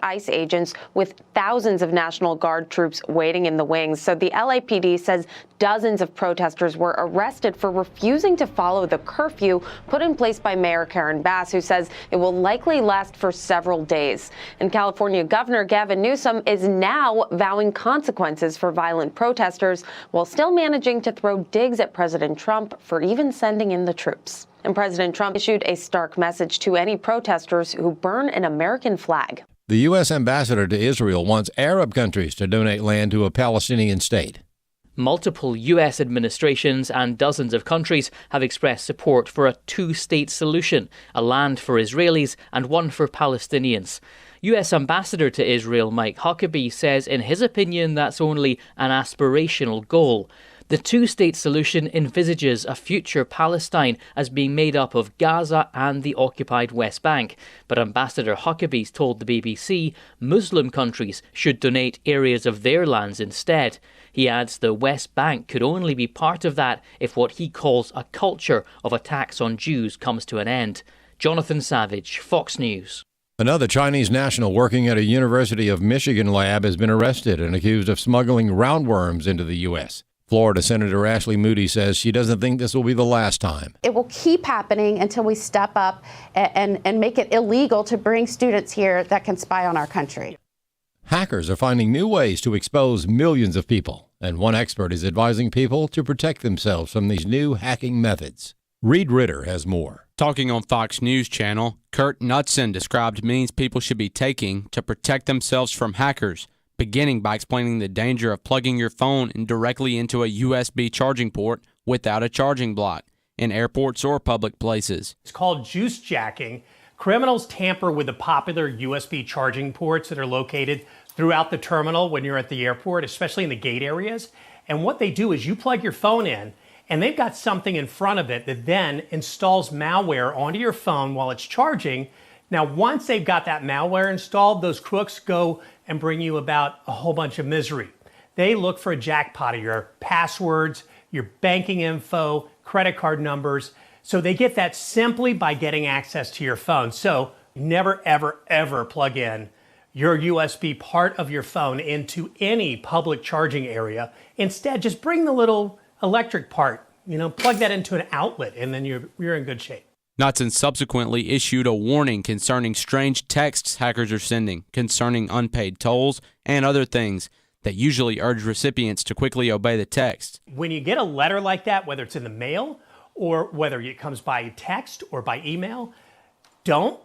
ICE agents with thousands of National Guard troops waiting in the wings. So the LAPD says dozens of protesters were arrested for refusing to follow the curfew put in place by Mayor Karen Bass, who says it will likely last for several days. And California Governor Gavin Newsom is now vowing consequences for violent protesters while still managing to throw digs at President Trump for even sending in the troops. And President Trump issued a stark message to any protesters who burn an American flag. The U.S. ambassador to Israel wants Arab countries to donate land to a Palestinian state. Multiple U.S. administrations and dozens of countries have expressed support for a two-state solution, a land for Israelis and one for Palestinians. U.S. Ambassador to Israel Mike Huckabee says in his opinion that's only an aspirational goal. The two-state solution envisages a future Palestine as being made up of Gaza and the occupied West Bank. But Ambassador Huckabee's told the BBC Muslim countries should donate areas of their lands instead. He adds the West Bank could only be part of that if what he calls a culture of attacks on Jews comes to an end. Jonathan Savage, Fox News. Another Chinese national working at a University of Michigan lab has been arrested and accused of smuggling roundworms into the U.S. Florida Senator Ashley Moody says she doesn't think this will be the last time. It will keep happening until we step up and make it illegal to bring students here that can spy on our country. Hackers are finding new ways to expose millions of people, and one expert is advising people to protect themselves from these new hacking methods. Reed Ritter has more. Talking on Fox News Channel, Kurt Knudsen described means people should be taking to protect themselves from hackers, beginning by explaining the danger of plugging your phone directly into a USB charging port without a charging block in airports or public places. It's called juice jacking. Criminals tamper with the popular USB charging ports that are located throughout the terminal when you're at the airport, especially in the gate areas. And what they do is you plug your phone in, and they've got something in front of it that then installs malware onto your phone while it's charging. Now, once they've got that malware installed, those crooks go and bring you about a whole bunch of misery. They look for a jackpot of your passwords, your banking info, credit card numbers. So they get that simply by getting access to your phone. So never, ever, ever plug in your USB part of your phone into any public charging area. Instead, just bring the little electric part, plug that into an outlet, and then you're in good shape. Knudsen subsequently issued a warning concerning strange texts hackers are sending, concerning unpaid tolls and other things that usually urge recipients to quickly obey the text. When you get a letter like that, whether it's in the mail or whether it comes by text or by email, don't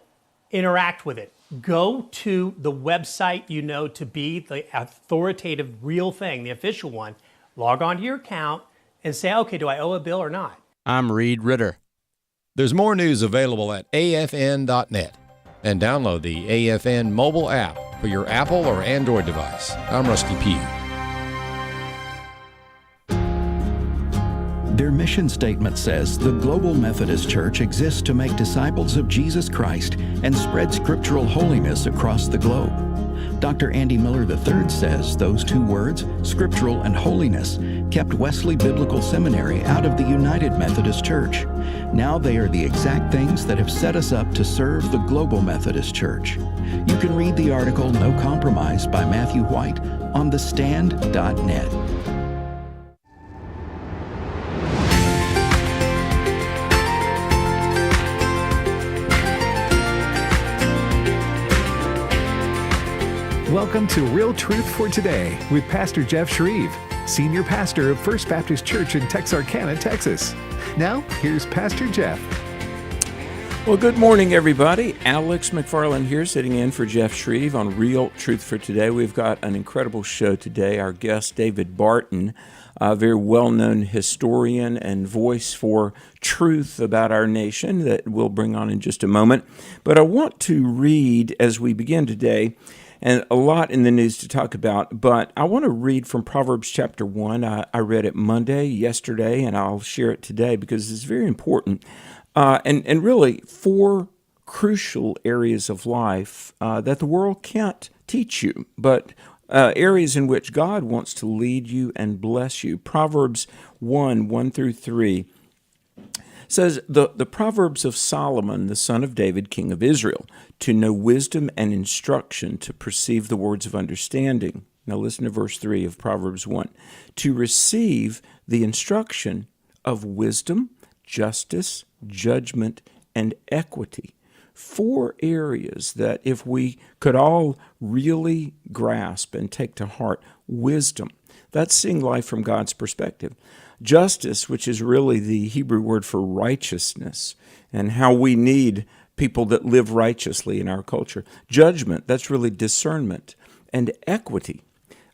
interact with it. Go to the website you know to be the authoritative real thing, the official one. Log on to your account and say, okay, do I owe a bill or not? I'm Reed Ritter. There's more news available at afn.net, and download the AFN mobile app for your Apple or Android device. I'm Rusty Pugh. Their mission statement says the Global Methodist Church exists to make disciples of Jesus Christ and spread scriptural holiness across the globe. Dr. Andy Miller III says those two words, scriptural and holiness, kept Wesley Biblical Seminary out of the United Methodist Church. Now they are the exact things that have set us up to serve the Global Methodist Church. You can read the article No Compromise by Matthew White on thestand.net. Welcome to Real Truth for Today with Pastor Jeff Shreve, Senior Pastor of First Baptist Church in Texarkana, Texas. Now, here's Pastor Jeff. Well, good morning, everybody. Alex McFarland here, sitting in for Jeff Shreve on Real Truth for Today. We've got an incredible show today. Our guest, David Barton, a very well-known historian and voice for truth about our nation that we'll bring on in just a moment. But I want to read, as we begin today, and a lot in the news to talk about, but I want to read from Proverbs chapter 1. I read it Monday, yesterday, and I'll share it today because it's very important. And really, 4 crucial areas of life that the world can't teach you, but areas in which God wants to lead you and bless you. Proverbs 1 through 3. says the Proverbs of Solomon, the son of David, king of Israel, to know wisdom and instruction, to perceive the words of understanding. Now listen to verse 3 of Proverbs 1. To receive the instruction of wisdom, justice, judgment, and equity. 4 areas that if we could all really grasp and take to heart. Wisdom, that's seeing life from God's perspective. Justice, which is really the Hebrew word for righteousness, and how we need people that live righteously in our culture. Judgment, that's really discernment. And equity,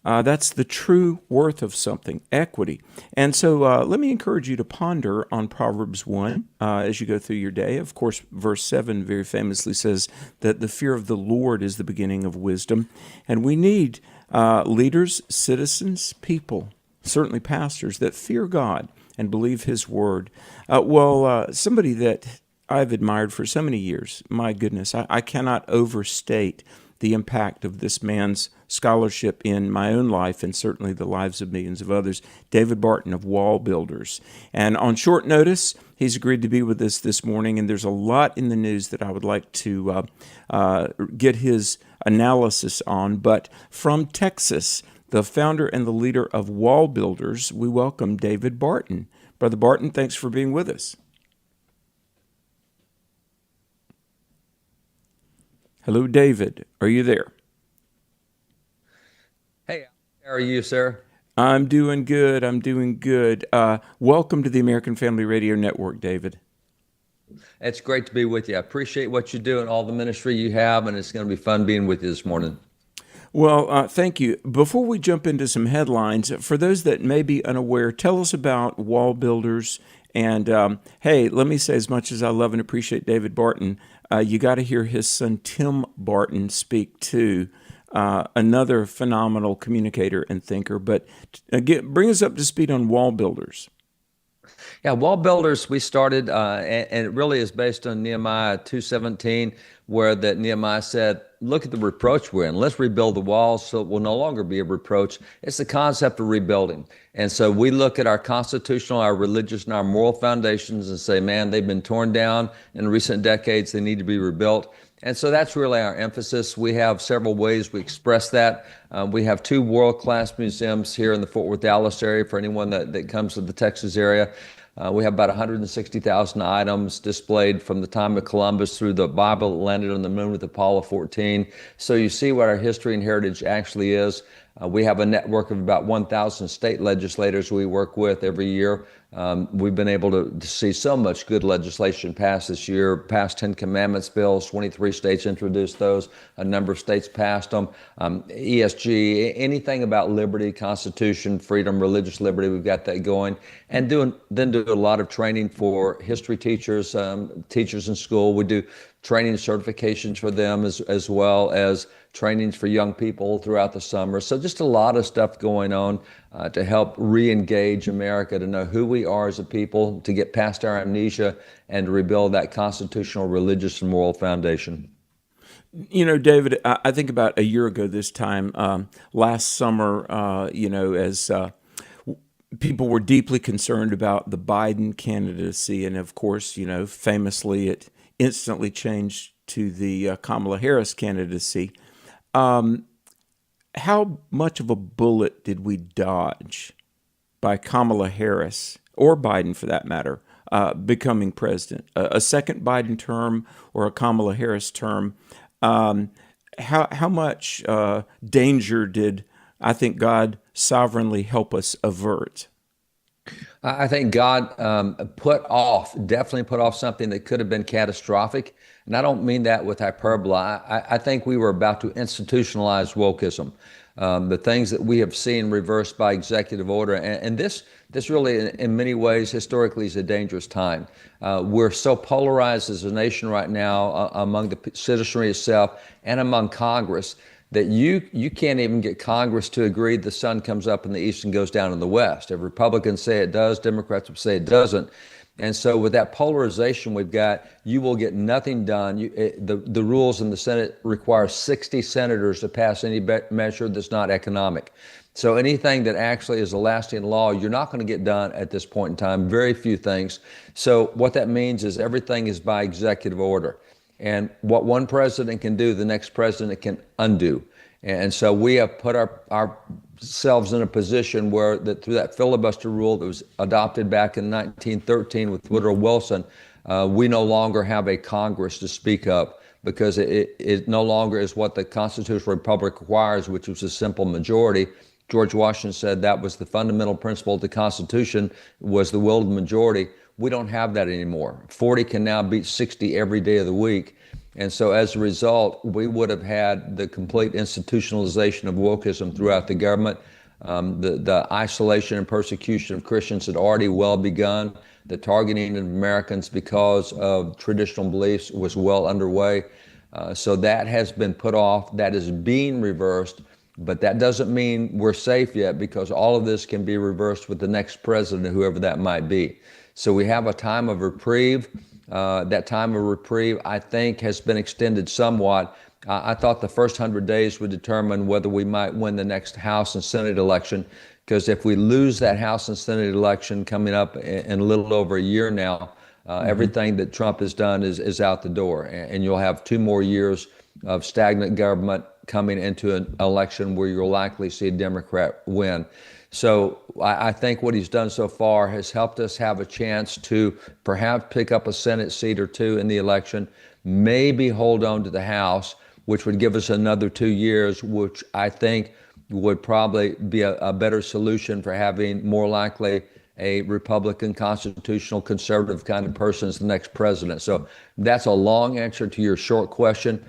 that's the true worth of something, equity. And so let me encourage you to ponder on Proverbs 1 as you go through your day. Of course, verse 7 very famously says that the fear of the Lord is the beginning of wisdom. And we need leaders, citizens, people, certainly pastors, that fear God and believe His Word. Somebody that I've admired for so many years, my goodness, I cannot overstate the impact of this man's scholarship in my own life and certainly the lives of millions of others, David Barton of WallBuilders. And on short notice, he's agreed to be with us this morning, and there's a lot in the news that I would like to get his analysis on. But from Texas, the founder and the leader of WallBuilders, we welcome David Barton. Brother Barton, thanks for being with us. Hello, David. Are you there? Hey, how are you, sir? I'm doing good. Welcome to the American Family Radio Network, David. It's great to be with you. I appreciate what you do and all the ministry you have, and it's going to be fun being with you this morning. Well, thank you. Before we jump into some headlines, for those that may be unaware, tell us about WallBuilders. And hey, let me say, as much as I love and appreciate David Barton, you got to hear his son Tim Barton speak too. Another phenomenal communicator and thinker. But bring us up to speed on WallBuilders. Yeah, WallBuilders, we started, and it really is based on Nehemiah 2:17, where that Nehemiah said, look at the reproach we're in. Let's rebuild the walls so it will no longer be a reproach. It's the concept of rebuilding. And so we look at our constitutional, our religious, and our moral foundations and say, man, they've been torn down in recent decades. They need to be rebuilt. And so that's really our emphasis. We have several ways we express that. We have 2 world-class museums here in the Fort Worth, Dallas area for anyone that comes to the Texas area. We have about 160,000 items displayed from the time of Columbus through the Bible that landed on the moon with Apollo 14. So you see what our history and heritage actually is. We have a network of about 1,000 state legislators we work with every year. We've been able to see so much good legislation passed this year, passed 10 Commandments bills, 23 states introduced those, a number of states passed them. ESG, anything about liberty, Constitution, freedom, religious liberty, we've got that going. And do a lot of training for history teachers, teachers in school. We do training certifications for them as well as trainings for young people throughout the summer. So just a lot of stuff going on to help re-engage America, to know who we are as a people, to get past our amnesia and to rebuild that constitutional, religious, and moral foundation. You know, David, I think about a year ago this time, last summer, as people were deeply concerned about the Biden candidacy. And of course, famously, it instantly changed to the Kamala Harris candidacy. How much of a bullet did we dodge by Kamala Harris, or Biden for that matter, becoming president? A second Biden term or a Kamala Harris term? How much danger did, I think, God sovereignly help us avert? I think God definitely put off something that could have been catastrophic. And I don't mean that with hyperbole. I think we were about to institutionalize wokeism. The things that we have seen reversed by executive order. And this really, in many ways, historically is a dangerous time. We're so polarized as a nation right now among the citizenry itself and among Congress that you can't even get Congress to agree the sun comes up in the east and goes down in the west. If Republicans say it does, Democrats would say it doesn't. And so with that polarization we've got, you will get nothing done. The rules in the Senate require 60 senators to pass any measure that's not economic. So anything that actually is a lasting law, you're not going to get done at this point in time, very few things. So what that means is everything is by executive order. And what one president can do, the next president can undo. And so we have put ourselves in a position where that through that filibuster rule that was adopted back in 1913 with Woodrow Wilson, we no longer have a Congress to speak of, because it no longer is what the constitutional republic requires, which was a simple majority. George Washington said that was the fundamental principle of the Constitution, was the will of the majority. We don't have that anymore. 40 can now beat 60 every day of the week. And so as a result, we would have had the complete institutionalization of wokeism throughout the government. The isolation and persecution of Christians had already well begun. The targeting of Americans because of traditional beliefs was well underway. So that has been put off. That is being reversed. But that doesn't mean we're safe yet, because all of this can be reversed with the next president, whoever that might be. So we have a time of reprieve. That time of reprieve, I think, has been extended somewhat. I thought the first 100 days would determine whether we might win the next House and Senate election, because if we lose that House and Senate election coming up in a little over a year now, everything that Trump has done is out the door. And you'll have 2 more years of stagnant government coming into an election where you'll likely see a Democrat win. So I think what he's done so far has helped us have a chance to perhaps pick up a Senate seat or 2 in the election, maybe hold on to the House, which would give us another 2 years, which I think would probably be a better solution for having more likely a Republican, constitutional, conservative kind of person as the next president. So that's a long answer to your short question.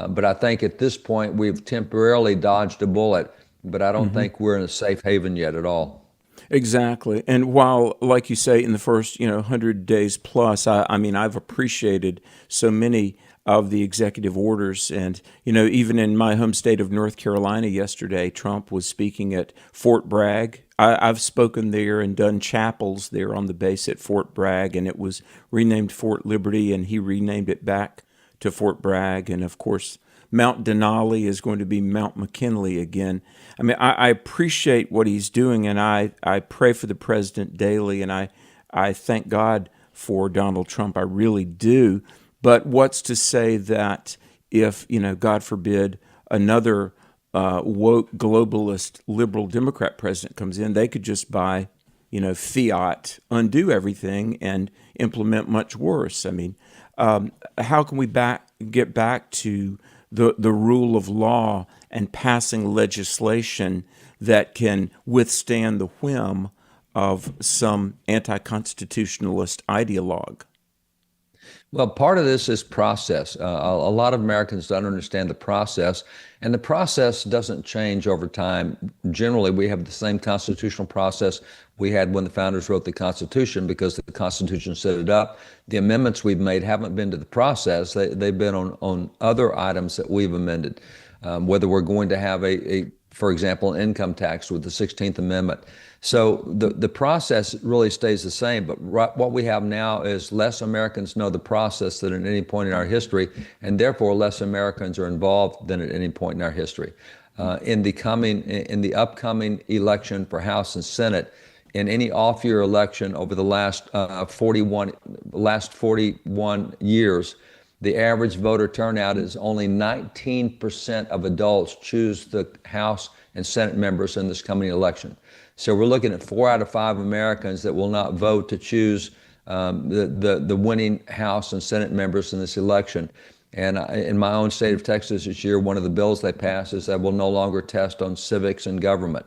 But I think at this point, we've temporarily dodged a bullet, but I don't think we're in a safe haven yet at all. Exactly. And while, like you say, in the first 100 days plus, I mean, I've appreciated so many of the executive orders. And, even in my home state of North Carolina yesterday, Trump was speaking at Fort Bragg. I've spoken there and done chapels there on the base at Fort Bragg, and it was renamed Fort Liberty, and he renamed it back to Fort Bragg. And of course, Mount Denali is going to be Mount McKinley again. I mean, I appreciate what he's doing, and I pray for the president daily, and I thank God for Donald Trump. I really do. But what's to say that if, God forbid, another woke, globalist, liberal Democrat president comes in, they could just by, fiat, undo everything and implement much worse. I mean, how can we get back to the rule of law and passing legislation that can withstand the whim of some anti-constitutionalist ideologue? Well, part of this is process. A lot of Americans don't understand the process, and the process doesn't change over time. Generally, we have the same constitutional process we had when the founders wrote the Constitution, because the Constitution set it up. The amendments we've made haven't been to the process. They've been on other items that we've amended, whether we're going to have for example, income tax with the 16th Amendment. So the process really stays the same, but what we have now is less Americans know the process than at any point in our history, and therefore less Americans are involved than at any point in our history. In the upcoming election for House and Senate, in any off-year election over the last 41 years, the average voter turnout is only 19% of adults choose the House and Senate members in this coming election. So we're looking at 4 out of 5 Americans that will not vote to choose the winning House and Senate members in this election. And in my own state of Texas this year, one of the bills they passed is that we'll no longer test on civics and government.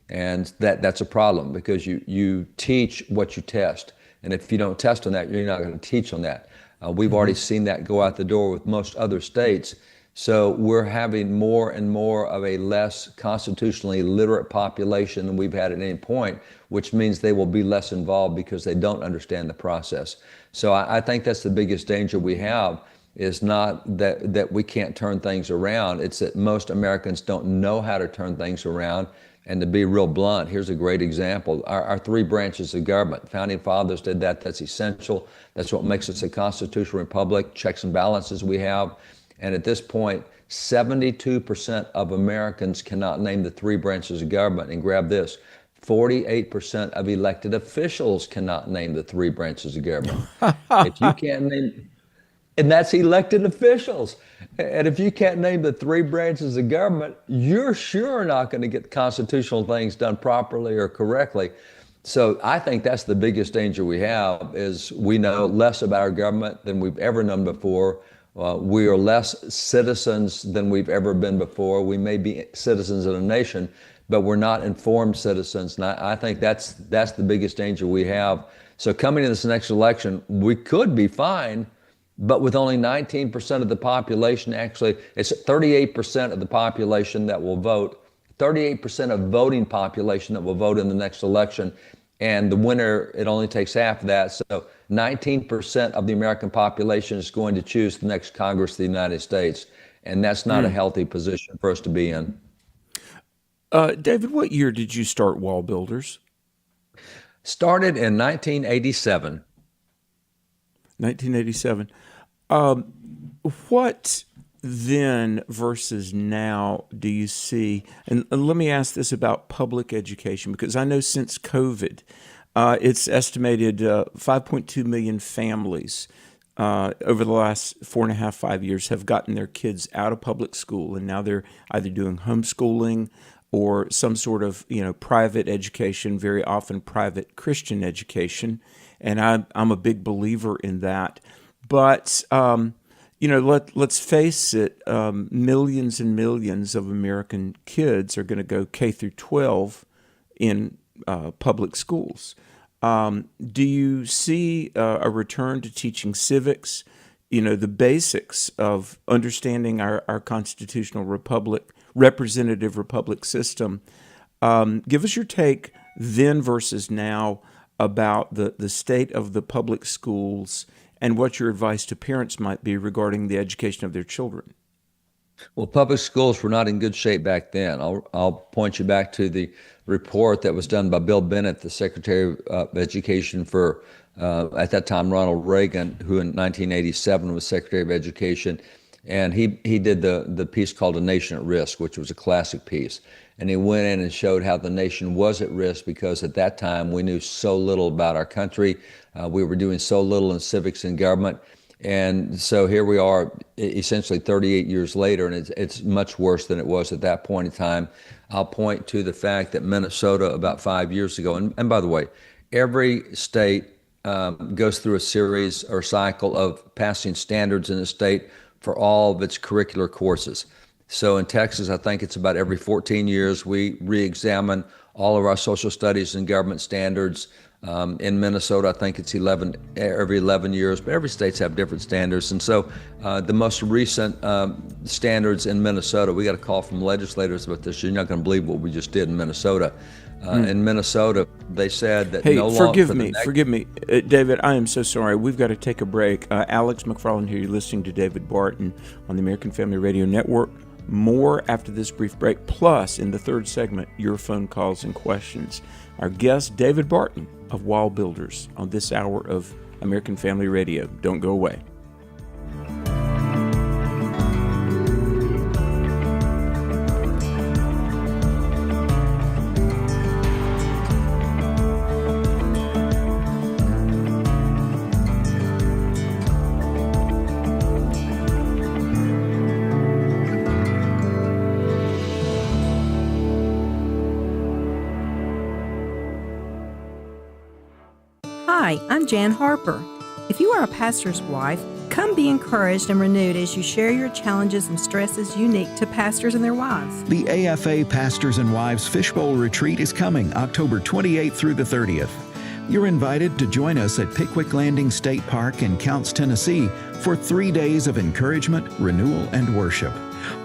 And that's a problem, because you teach what you test. And if you don't test on that, you're not going to teach on that. We've already seen that go out the door with most other states. So we're having more and more of a less constitutionally literate population than we've had at any point, which means they will be less involved because they don't understand the process. So I think that's the biggest danger we have. is not that we can't turn things around. It's that most Americans don't know how to turn things around. And to be real blunt, here's a great example. Our three branches of government. Founding fathers did that. That's essential. That's what makes us a constitutional republic, checks and balances we have. And at this point, 72% of Americans cannot name the three branches of government. And grab this, 48% of elected officials cannot name the three branches of government. If you can't name, and that's elected officials. And if you can't name the three branches of government, you're sure not going to get constitutional things done properly or correctly. So I think that's the biggest danger we have, is we know less about our government than we've ever known before. We are less citizens than we've ever been before. We may be citizens of a nation, but we're not informed citizens. And I think that's the biggest danger we have. So coming in this next election, we could be fine, but with only 19% of the population, actually, it's 38% of the population that will vote, 38% of voting population that will vote in the next election. And the winner, it only takes half of that. So 19% of the American population is going to choose the next Congress of the United States. And that's not a healthy position for us to be in. David, what year did you start WallBuilders? Started in 1987. 1987. What then versus now do you see? And let me ask this about public education, because I know since COVID, it's estimated 5.2 million families over the last 4.5, 5 years have gotten their kids out of public school, and now they're either doing homeschooling or some sort of private education, very often private Christian education. And I'm a big believer in that. But let's face it, millions and millions of American kids are going to go K through 12 in public schools. Do you see a return to teaching civics, the basics of understanding our constitutional republic, representative republic system? Give us your take then versus now about the state of the public schools and what your advice to parents might be regarding the education of their children. Well, public schools were not in good shape back then. I'll point you back to the report that was done by Bill Bennett, the Secretary of Education for, at that time, Ronald Reagan, who in 1987 was Secretary of Education. And he did the piece called A Nation at Risk, which was a classic piece. And he went in and showed how the nation was at risk because at that time we knew so little about our country. We were doing so little in civics and government. And so here we are essentially 38 years later, and it's much worse than it was at that point in time. I'll point to the fact that Minnesota about 5 years ago, and by the way, every state goes through a series or cycle of passing standards in the state for all of its curricular courses. So in Texas, I think it's about every 14 years we re-examine all of our social studies and government standards. In Minnesota, I think it's every 11 years, but every state's have different standards. And so the most recent standards in Minnesota, we got a call from legislators about this. You're not going to believe what we just did in Minnesota. In Minnesota, they said that no longer... Forgive me. David, I am so sorry. We've got to take a break. Alex McFarland here. You're listening to David Barton on the American Family Radio Network. More after this brief break, plus in the third segment, your phone calls and questions. Our guest, David Barton of WallBuilders, on this hour of American Family Radio. Don't go away. Hi, I'm Jan Harper. If you are a pastor's wife, come be encouraged and renewed as you share your challenges and stresses unique to pastors and their wives. The AFA Pastors and Wives Fishbowl Retreat is coming October 28th through the 30th. You're invited to join us at Pickwick Landing State Park in Counce, Tennessee for 3 days of encouragement, renewal, and worship.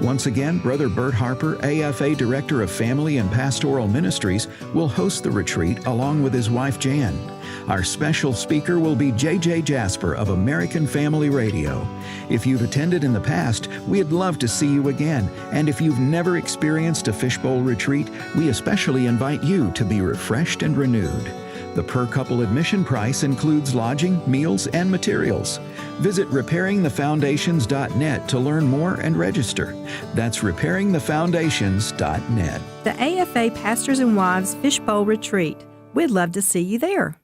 Once again, Brother Bert Harper, AFA Director of Family and Pastoral Ministries, will host the retreat along with his wife Jan. Our special speaker will be J.J. Jasper of American Family Radio. If you've attended in the past, we'd love to see you again. And if you've never experienced a fishbowl retreat, we especially invite you to be refreshed and renewed. The per-couple admission price includes lodging, meals, and materials. Visit repairingthefoundations.net to learn more and register. That's repairingthefoundations.net. The AFA Pastors and Wives Fishbowl Retreat. We'd love to see you there.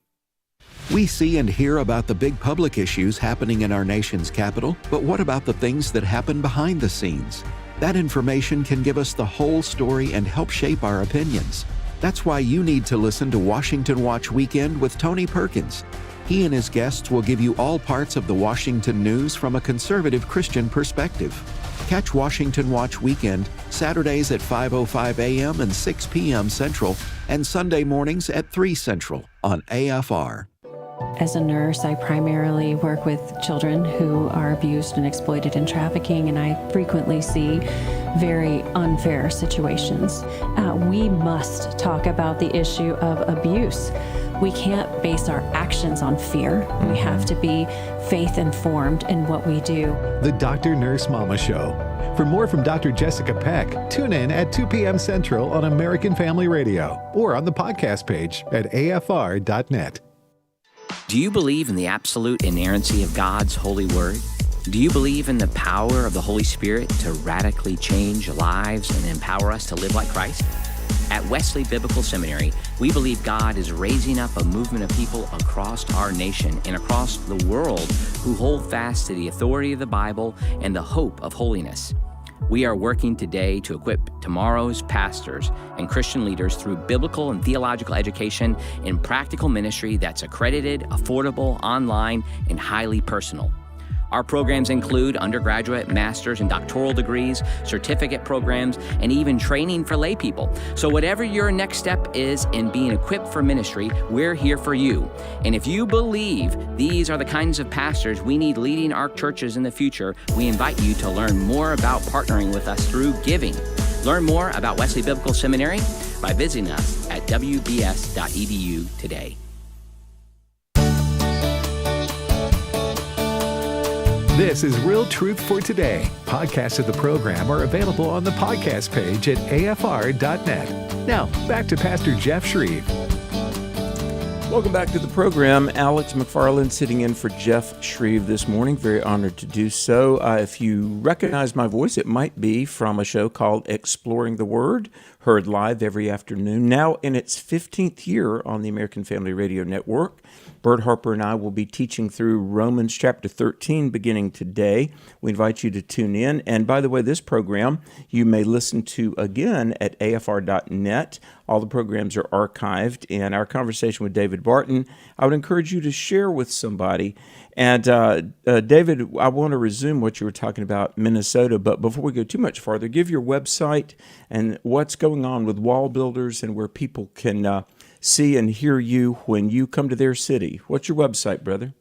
We see and hear about the big public issues happening in our nation's capital, but what about the things that happen behind the scenes? That information can give us the whole story and help shape our opinions. That's why you need to listen to Washington Watch Weekend with Tony Perkins. He and his guests will give you all parts of the Washington news from a conservative Christian perspective. Catch Washington Watch Weekend Saturdays at 5:05 a.m. and 6 p.m. Central, and Sunday mornings at 3 Central on AFR. As a nurse, I primarily work with children who are abused and exploited in trafficking, and I frequently see very unfair situations. We must talk about the issue of abuse. We can't base our actions on fear. We have to be faith-informed in what we do. The Dr. Nurse Mama Show. For more from Dr. Jessica Peck, tune in at 2 p.m. Central on American Family Radio or on the podcast page at afr.net. Do you believe in the absolute inerrancy of God's holy word? Do you believe in the power of the Holy Spirit to radically change lives and empower us to live like Christ? At Wesley Biblical Seminary, we believe God is raising up a movement of people across our nation and across the world who hold fast to the authority of the Bible and the hope of holiness. We are working today to equip tomorrow's pastors and Christian leaders through biblical and theological education in practical ministry that's accredited, affordable, online, and highly personal. Our programs include undergraduate, master's, and doctoral degrees, certificate programs, and even training for lay people. So whatever your next step is in being equipped for ministry, we're here for you. And if you believe these are the kinds of pastors we need leading our churches in the future, we invite you to learn more about partnering with us through giving. Learn more about Wesley Biblical Seminary by visiting us at wbs.edu today. This is Real Truth for Today. Podcasts of the program are available on the podcast page at afr.net. Now, back to Pastor Jeff Shreve. Welcome back to the program. Alex McFarland sitting in for Jeff Shreve this morning. Very honored to do so. If you recognize my voice, it might be from a show called Exploring the Word, heard live every afternoon, now in its 15th year on the American Family Radio Network. Bert Harper and I will be teaching through Romans chapter 13 beginning today. We invite you to tune in. And by the way, this program you may listen to again at afr.net. All the programs are archived. And our conversation with David Barton, I would encourage you to share with somebody. And David, I want to resume what you were talking about, Minnesota. But before we go too much farther, give your website and what's going on with WallBuilders and where people can see and hear you when you come to their city. What's your website, brother?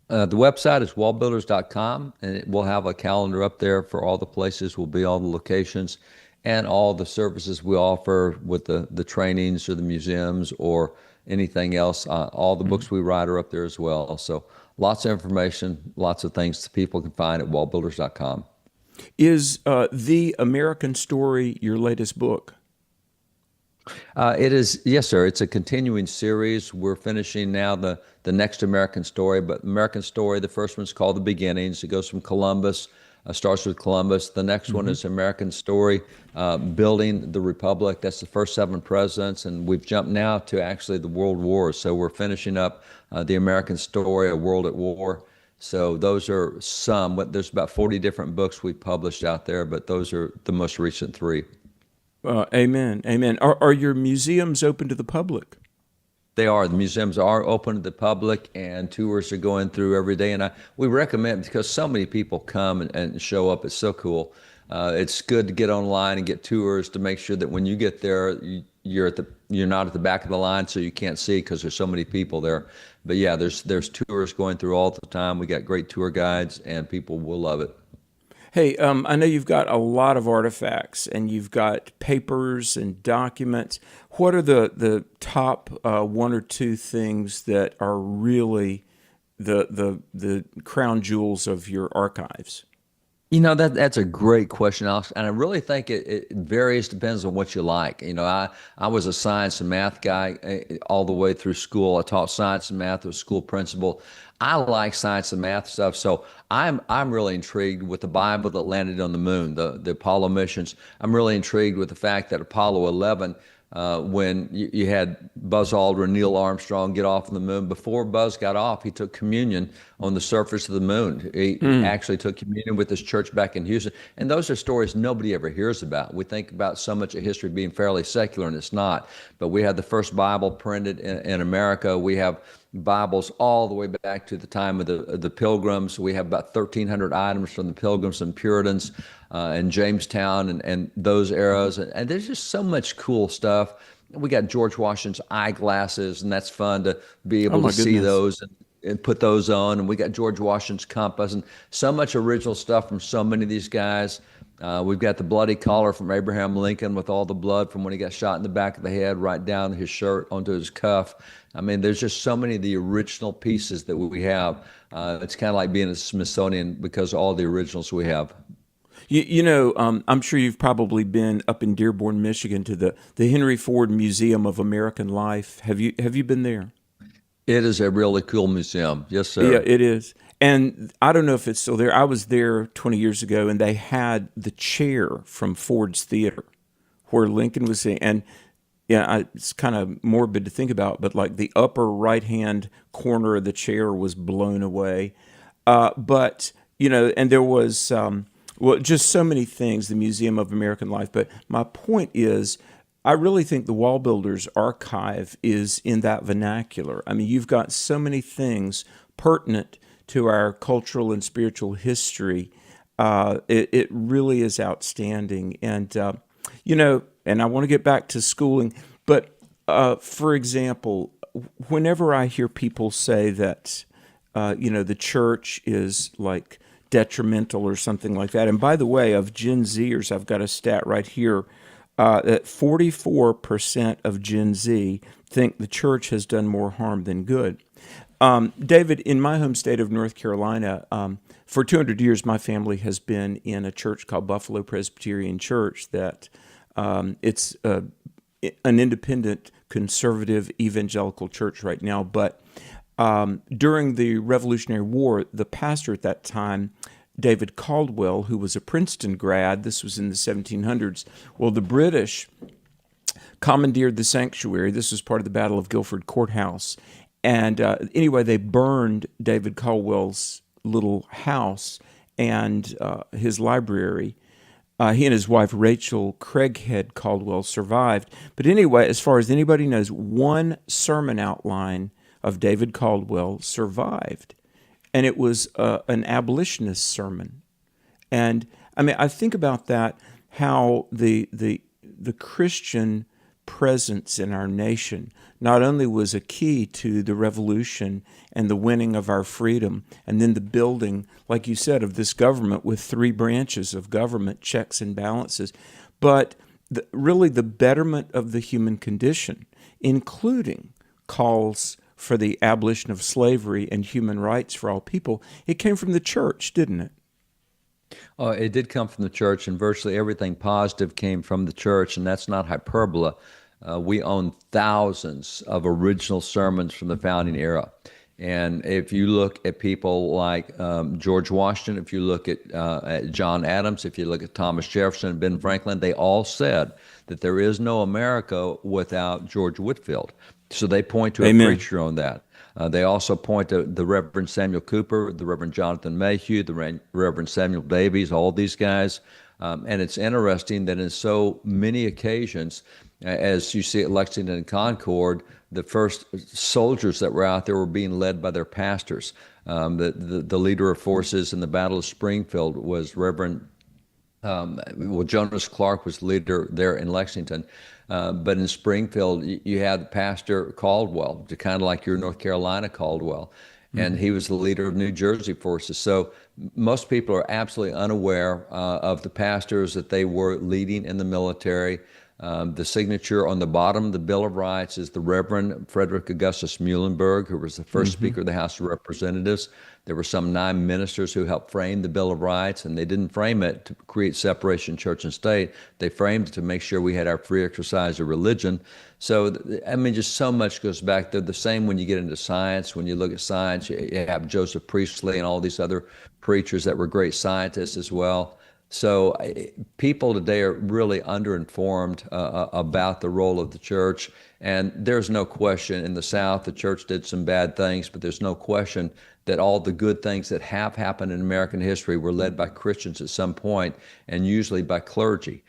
The website is wallbuilders.com, and we'll have a calendar up there for all the places, will be all the locations and all the services we offer with the trainings or the museums or anything else. All the books we write are up there as well. So lots of information, lots of things that people can find at wallbuilders.com. Is The American Story your latest book? It is, yes, sir. It's a continuing series. We're finishing now the next American Story, but American Story, the first one's called The Beginnings. It goes from Columbus, starts with Columbus. The next one is American Story, Building the Republic. That's the first 7 presidents, and we've jumped now to actually the World Wars. So we're finishing up the American Story, A World at War. So those are some, but there's about 40 different books we've published out there, but those are the most recent 3. Amen. Amen. Are your museums open to the public? They are. The museums are open to the public, and tours are going through every day. And we recommend, because so many people come and show up. It's so cool. It's good to get online and get tours to make sure that when you get there, you're not at the back of the line, so you can't see because there's so many people there. But yeah, there's tours going through all the time. We got great tour guides, and people will love it. Hey, I know you've got a lot of artifacts and you've got papers and documents. What are the top one or two things that are really the crown jewels of your archives? You know, that's a great question, Alex, and I really think it varies, depends on what you like. You know, I was a science and math guy all the way through school. I taught science and math, was school principal. I like science and math stuff, so I'm really intrigued with the Bible that landed on the moon, the Apollo missions. I'm really intrigued with the fact that Apollo 11, when you had Buzz Aldrin, Neil Armstrong get off on the moon. Before Buzz got off, he took communion on the surface of the moon. He actually took communion with his church back in Houston. And those are stories nobody ever hears about. We think about so much of history being fairly secular, and it's not. But we had the first Bible printed in America. We have Bibles all the way back to the time of the Pilgrims. We have about 1,300 items from the Pilgrims and Puritans in Jamestown and those eras. And there's just so much cool stuff. We got George Washington's eyeglasses, and that's fun to be able to see those and put those on. And we got George Washington's compass and so much original stuff from so many of these guys. We've got the bloody collar from Abraham Lincoln with all the blood from when he got shot in the back of the head right down his shirt onto his cuff. I mean, there's just so many of the original pieces that we have. It's kind of like being a Smithsonian because of all the originals we have. You know, I'm sure you've probably been up in Dearborn, Michigan to the Henry Ford Museum of American Life. Have you been there? It is a really cool museum. Yes, sir. Yeah, it is. And I don't know if it's still there. I was there 20 years ago, and they had the chair from Ford's Theater where Lincoln was sitting. And yeah, it's kind of morbid to think about, but like the upper right-hand corner of the chair was blown away. But, you know, and there was, just so many things, the Museum of American Life. But my point is, I really think the WallBuilders archive is in that vernacular. I mean, you've got so many things pertinent to our cultural and spiritual history. It really is outstanding. And, you know, and I want to get back to schooling, but for example, whenever I hear people say that, you know, the church is like detrimental or something like that, and by the way, of Gen Zers, I've got a stat right here, that 44% of Gen Z think the church has done more harm than good. David, in my home state of North Carolina, for 200 years, my family has been in a church called Buffalo Presbyterian Church that it's an independent, conservative, evangelical church right now. But during the Revolutionary War, the pastor at that time, David Caldwell, who was a Princeton grad, this was in the 1700s, well, the British commandeered the sanctuary. This was part of the Battle of Guilford Courthouse. And anyway, they burned David Caldwell's little house and his library. He and his wife, Rachel Craighead Caldwell, survived. But anyway, as far as anybody knows, one sermon outline of David Caldwell survived. And it was an abolitionist sermon. And I mean, I think about that, how the Christian presence in our nation not only was a key to the revolution and the winning of our freedom, and then the building, like you said, of this government with three branches of government, checks and balances, but really the betterment of the human condition, including calls for the abolition of slavery and human rights for all people. It came from the church, didn't it? Oh, it did come from the church, and virtually everything positive came from the church, and that's not hyperbole. We own thousands of original sermons from the founding era. And if you look at people like George Washington, if you look at John Adams, if you look at Thomas Jefferson and Ben Franklin, they all said that there is no America without George Whitefield. So they point to a preacher on that. They also point to the Reverend Samuel Cooper, the Reverend Jonathan Mayhew, the Reverend Samuel Davies, all these guys. And it's interesting that in so many occasions, as you see at Lexington and Concord, the first soldiers that were out there were being led by their pastors. The leader of forces in the Battle of Springfield was Reverend, Jonas Clark was leader there in Lexington. But in Springfield, you had Pastor Caldwell, kind of like your North Carolina Caldwell, and he was the leader of New Jersey forces. So most people are absolutely unaware of the pastors that they were leading in the military. The signature on the bottom of the Bill of Rights is the Reverend Frederick Augustus Muhlenberg, who was the first Speaker of the House of Representatives. There were some 9 ministers who helped frame the Bill of Rights, and they didn't frame it to create separation of church and state. They framed it to make sure we had our free exercise of religion. So, I mean, just so much goes back. They're the same when you get into science. When you look at science, you have Joseph Priestley and all these other preachers that were great scientists as well. So people today are really underinformed about the role of the church. And there's no question in the South, the church did some bad things, but there's no question that all the good things that have happened in American history were led by Christians at some point, and usually by clergy.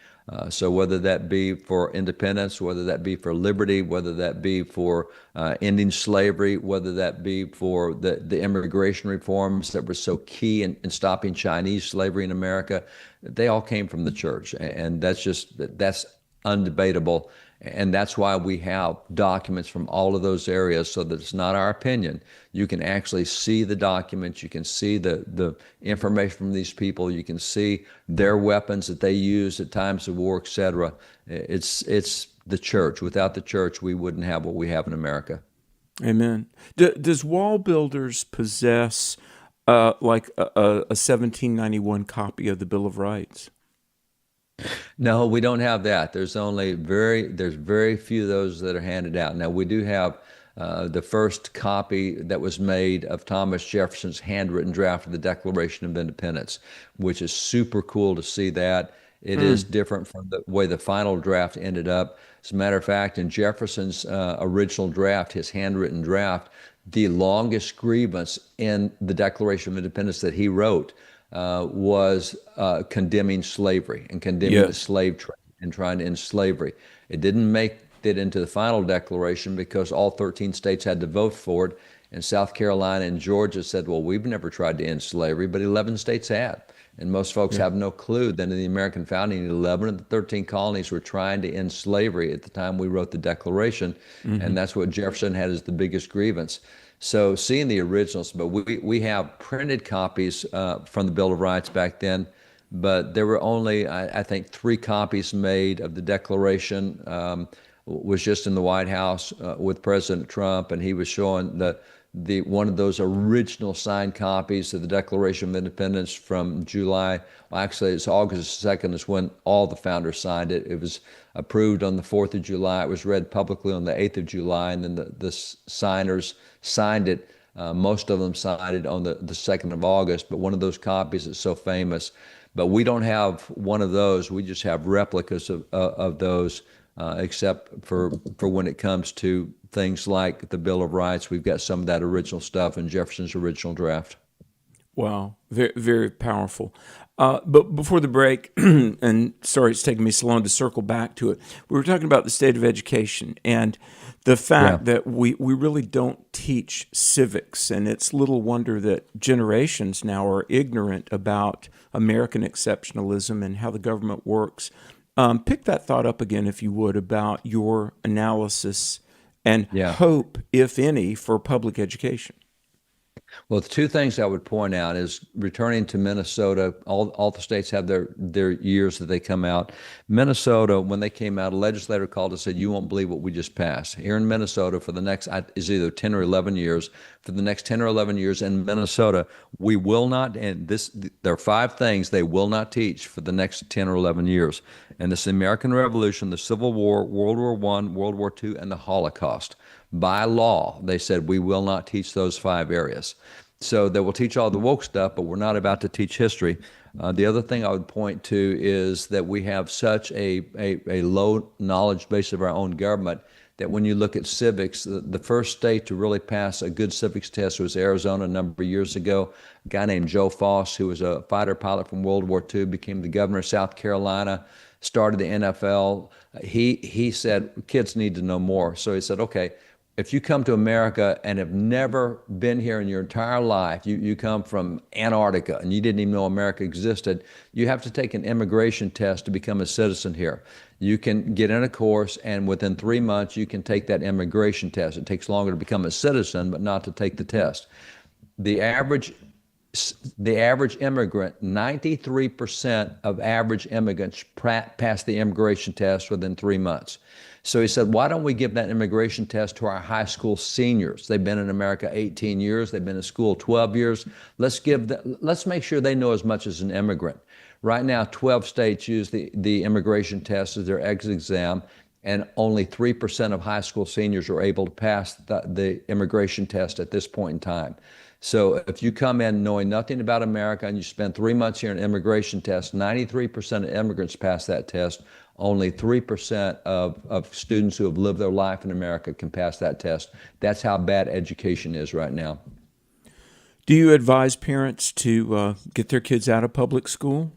So whether that be for independence, whether that be for liberty, whether that be for ending slavery, whether that be for the immigration reforms that were so key in stopping Chinese slavery in America, they all came from the church. And that's undebatable. And that's why we have documents from all of those areas, so that it's not our opinion. You can actually see the documents. You can see the information from these people. You can see their weapons that they used at times of war, etc. It's the church. Without the church, we wouldn't have what we have in America. Amen. Does WallBuilders possess like a 1791 copy of the Bill of Rights? No, we don't have that. There's very few of those that are handed out. Now, we do have the first copy that was made of Thomas Jefferson's handwritten draft of the Declaration of Independence, which is super cool to see that. It is different from the way the final draft ended up. As a matter of fact, in Jefferson's original draft, his handwritten draft, the longest grievance in the Declaration of Independence that he wrote was condemning slavery and condemning the slave trade and trying to end slavery. It didn't make it into the final declaration because all 13 states had to vote for it. And South Carolina and Georgia said, well, we've never tried to end slavery, but 11 states had. And most folks have no clue that in the American founding, 11 of the 13 colonies were trying to end slavery at the time we wrote the Declaration. And that's what Jefferson had as the biggest grievance. So seeing the originals, but we have printed copies from the Bill of Rights back then, but there were only, I think, 3 copies made of the Declaration. Was just in the White House with President Trump, and he was showing the one of those original signed copies of the Declaration of Independence from July. Well, actually, it's August 2nd is when all the founders signed it. It was approved on the 4th of July. It was read publicly on the 8th of July, and then the signers signed it. Most of them signed it on the 2nd of August, but one of those copies is so famous. But we don't have one of those. We just have replicas of those, except for when it comes to things like the Bill of Rights. We've got some of that original stuff in Jefferson's original draft. Wow, very, very powerful. But before the break, and sorry it's taking me so long to circle back to it, we were talking about the state of education and the fact that we really don't teach civics, and it's little wonder that generations now are ignorant about American exceptionalism and how the government works. Pick that thought up again, if you would, about your analysis and hope, if any, for public education. Well, the 2 things I would point out is returning to Minnesota. All the states have their years that they come out. Minnesota, when they came out, a legislator called and said, you won't believe what we just passed. Here in Minnesota for the next, is either 10 or 11 years, for the next 10 or 11 years in Minnesota, we will not, and there are 5 things they will not teach for the next 10 or 11 years. And this is the American Revolution, the Civil War, World War I, World War II, and the Holocaust. By law, they said we will not teach those 5 areas. So they will teach all the woke stuff, but we're not about to teach history. The other thing I would point to is that we have such a low knowledge base of our own government that when you look at civics, the first state to really pass a good civics test was Arizona a number of years ago. A guy named Joe Foss, who was a fighter pilot from World War II, became the governor of South Carolina, started the NFL. He said, kids need to know more. So he said, okay, if you come to America and have never been here in your entire life, you come from Antarctica and you didn't even know America existed, you have to take an immigration test to become a citizen here. You can get in a course, and within 3 months, you can take that immigration test. It takes longer to become a citizen, but not to take the test. The average the average immigrant, 93% of average immigrants pass the immigration test within 3 months. So he said, why don't we give that immigration test to our high school seniors? They've been in America 18 years. They've been in school 12 years. Let's make sure they know as much as an immigrant. Right now, 12 states use the immigration test as their exit exam, and only 3% of high school seniors are able to pass the immigration test at this point in time. So if you come in knowing nothing about America and you spend 3 months here in an immigration test, 93% of immigrants pass that test. Only 3% of students who have lived their life in America can pass that test. That's how bad education is right now. Do you advise parents to get their kids out of public school?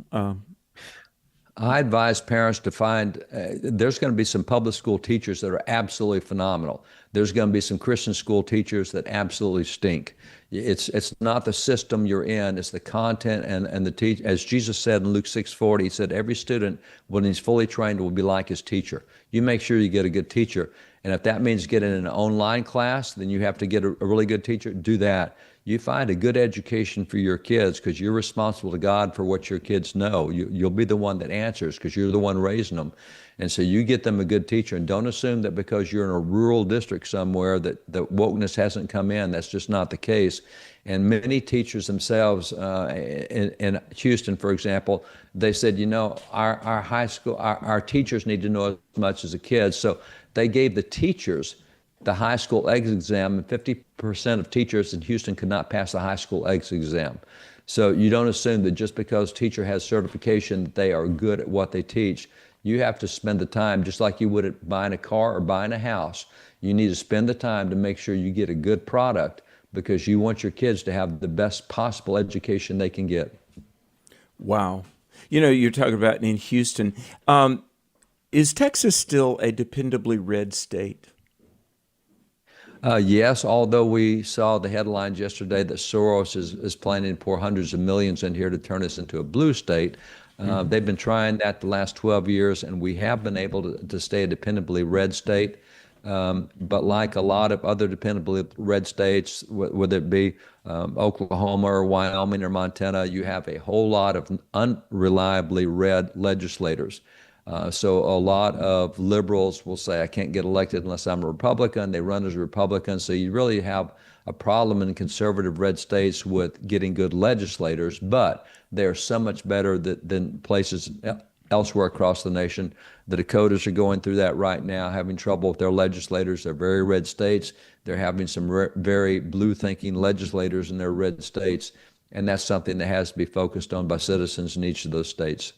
I advise parents to find, there's going to be some public school teachers that are absolutely phenomenal. There's going to be some Christian school teachers that absolutely stink. It's not the system you're in, it's the content and the teach. As Jesus said in Luke 6:40, he said, every student, when he's fully trained, will be like his teacher. You make sure you get a good teacher. And if that means getting an online class, then you have to get a really good teacher, do that. You find a good education for your kids because you're responsible to God for what your kids know. You'll be the one that answers because you're the one raising them. And so you get them a good teacher, and don't assume that because you're in a rural district somewhere that wokeness hasn't come in. That's just not the case. And many teachers themselves in Houston, for example, they said, our high school, our teachers need to know as much as the kids. So they gave the teachers the high school exit exam, and 50% of teachers in Houston could not pass the high school exit exam. So you don't assume that just because a teacher has certification that they are good at what they teach. You have to spend the time, just like you would at buying a car or buying a house. You need to spend the time to make sure you get a good product because you want your kids to have the best possible education they can get. Wow. You're talking about in Houston. Is Texas still a dependably red state? Yes, although we saw the headlines yesterday that Soros is planning to pour hundreds of millions in here to turn us into a blue state. They've been trying that the last 12 years, and we have been able to stay a dependably red state. But like a lot of other dependably red states, whether it be Oklahoma or Wyoming or Montana, you have a whole lot of unreliably red legislators. So a lot of liberals will say, I can't get elected unless I'm a Republican. They run as a Republican. So you really have a problem in conservative red states with getting good legislators, but they're so much better than places elsewhere across the nation. The Dakotas are going through that right now, having trouble with their legislators. They're very red states. They're having some very blue-thinking legislators in their red states, and that's something that has to be focused on by citizens in each of those states.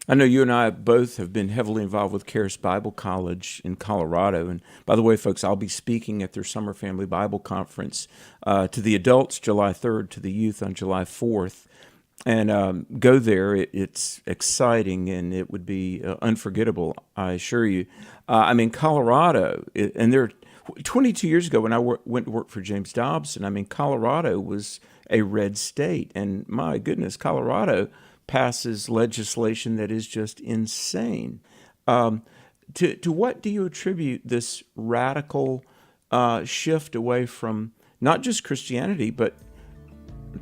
I know you and I both have been heavily involved with Charis Bible College in Colorado. And by the way, folks, I'll be speaking at their Summer Family Bible Conference to the adults July 3rd, to the youth on July 4th. And go there. It's exciting, and it would be unforgettable, I assure you. Colorado, and there 22 years ago when I went to work for James Dobson, Colorado was a red state. And my goodness, Colorado passes legislation that is just insane. To what do you attribute this radical shift away from not just Christianity, but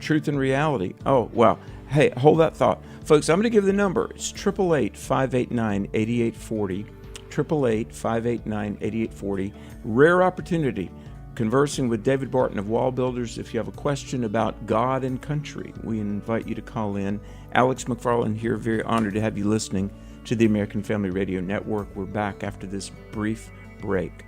truth and reality? Oh, wow. Hey, hold that thought. Folks, I'm going to give the number. It's 888-589-8840, 888-589-8840. Rare opportunity. Conversing with David Barton of WallBuilders. If you have a question about God and country, we invite you to call in. Alex McFarland here, very honored to have you listening to the American Family Radio Network. We're back after this brief break.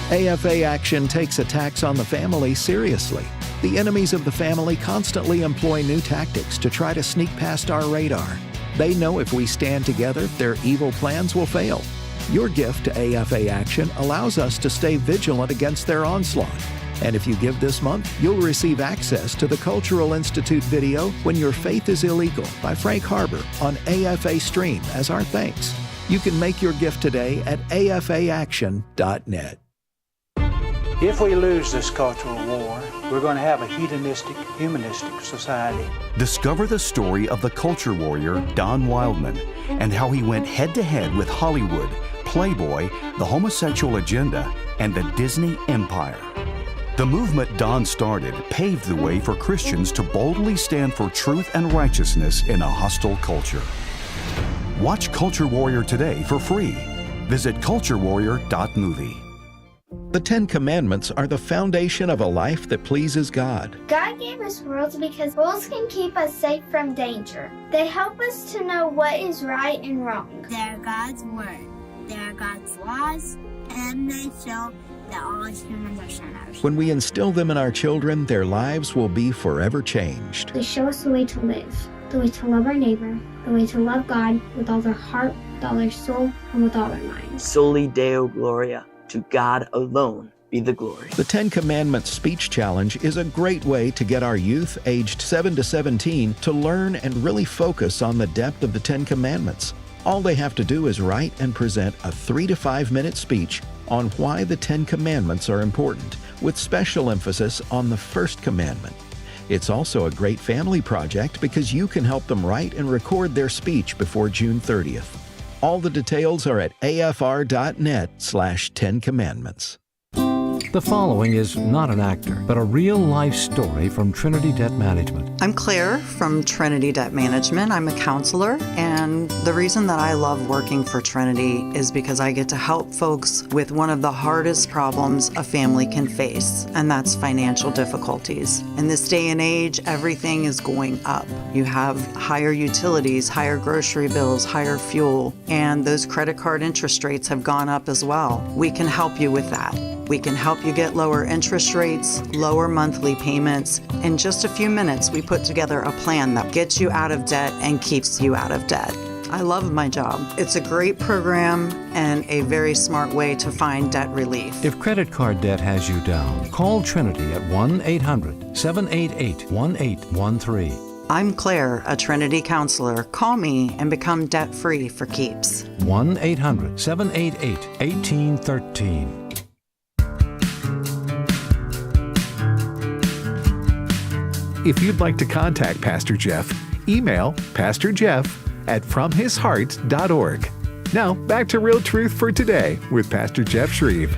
AFA Action takes attacks on the family seriously. The enemies of the family constantly employ new tactics to try to sneak past our radar. They know if we stand together, their evil plans will fail. Your gift to AFA Action allows us to stay vigilant against their onslaught. And if you give this month, you'll receive access to the Cultural Institute video When Your Faith is Illegal by Frank Harbor on AFA Stream as our thanks. You can make your gift today at afaaction.net. If we lose this cultural war, we're going to have a hedonistic, humanistic society. Discover the story of the culture warrior Don Wildman and how he went head-to-head with Hollywood, Playboy, the homosexual agenda, and the Disney Empire. The movement Don started paved the way for Christians to boldly stand for truth and righteousness in a hostile culture. Watch Culture Warrior today for free. Visit culturewarrior.movie. The Ten Commandments are the foundation of a life that pleases God. God gave us rules because rules can keep us safe from danger. They help us to know what is right and wrong. They're God's word. They're God's laws, and they show that all humans are sinners. When we instill them in our children, their lives will be forever changed. They show us the way to live, the way to love our neighbor, the way to love God with all their heart, with all their soul, and with all their mind. Soli Deo Gloria, to God alone be the glory. The Ten Commandments Speech Challenge is a great way to get our youth aged 7 to 17 to learn and really focus on the depth of the Ten Commandments. All they have to do is write and present a 3 to 5 minute speech on why the Ten Commandments are important, with special emphasis on the first commandment. It's also a great family project because you can help them write and record their speech before June 30th. All the details are at afr.net/10 commandments. The following is not an actor, but a real-life story from Trinity Debt Management. I'm Claire from Trinity Debt Management. I'm a counselor, and the reason that I love working for Trinity is because I get to help folks with one of the hardest problems a family can face, and that's financial difficulties. In this day and age, everything is going up. You have higher utilities, higher grocery bills, higher fuel, and those credit card interest rates have gone up as well. We can help you with that. We can help you get lower interest rates, lower monthly payments. In just a few minutes, we put together a plan that gets you out of debt and keeps you out of debt. I love my job. It's a great program and a very smart way to find debt relief. If credit card debt has you down, call Trinity at 1-800-788-1813. I'm Claire, a Trinity counselor. Call me and become debt-free for keeps. 1-800-788-1813. If you'd like to contact Pastor Jeff, email pastorjeff@fromhisheart.org. Now, back to Real Truth for Today with Pastor Jeff Shreve.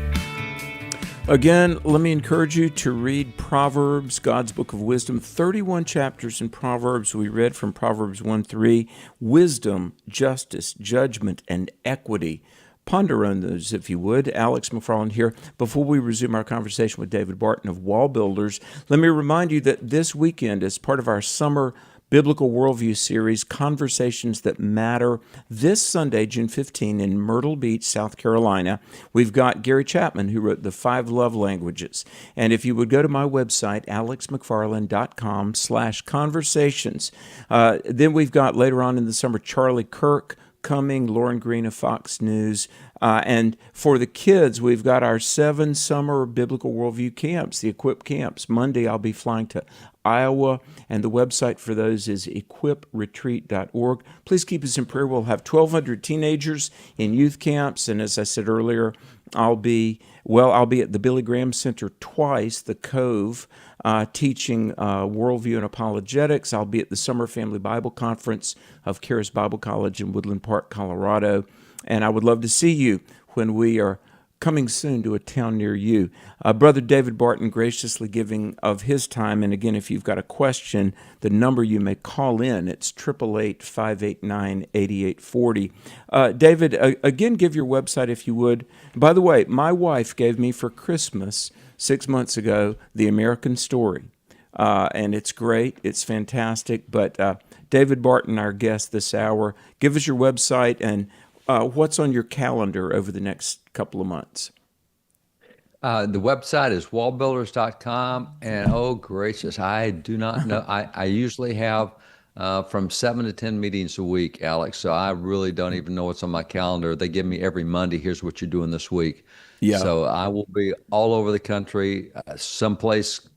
Again, let me encourage you to read Proverbs, God's Book of Wisdom. 31 chapters in Proverbs. We read from Proverbs 1-3, wisdom, justice, judgment, and equity. Ponder on those, if you would. Alex McFarland here. Before we resume our conversation with David Barton of WallBuilders, let me remind you that this weekend, as part of our summer Biblical Worldview series, Conversations That Matter, this Sunday, June 15, in Myrtle Beach, South Carolina, we've got Gary Chapman, who wrote The 5 Love Languages. And if you would go to my website, alexmcfarland.com/conversations, then we've got later on in the summer, Charlie Kirk coming, Lauren Green of Fox News. And for the kids, we've got our 7 summer Biblical Worldview camps, the Equip camps. Monday, I'll be flying to Iowa, and the website for those is equipretreat.org. Please keep us in prayer. We'll have 1,200 teenagers in youth camps, and as I said earlier, I'll be at the Billy Graham Center twice, the Cove, teaching worldview and apologetics. I'll be at the Summer Family Bible Conference of Charis Bible College in Woodland Park, Colorado, and I would love to see you when we are coming soon to a town near you. Brother David Barton graciously giving of his time, and again, if you've got a question, the number you may call in, it's 888-589-8840. David, again, give your website if you would. By the way, my wife gave me for Christmas 6 months ago The American Story, and it's great, it's fantastic, but David Barton, our guest this hour, give us your website and what's on your calendar over the next couple of months? The website is wallbuilders.com, and oh gracious, I do not know. I usually have from 7 to 10 meetings a week, Alex. So I really don't even know what's on my calendar. They give me every Monday, here's what you're doing this week. Yeah. So I will be all over the country, someplace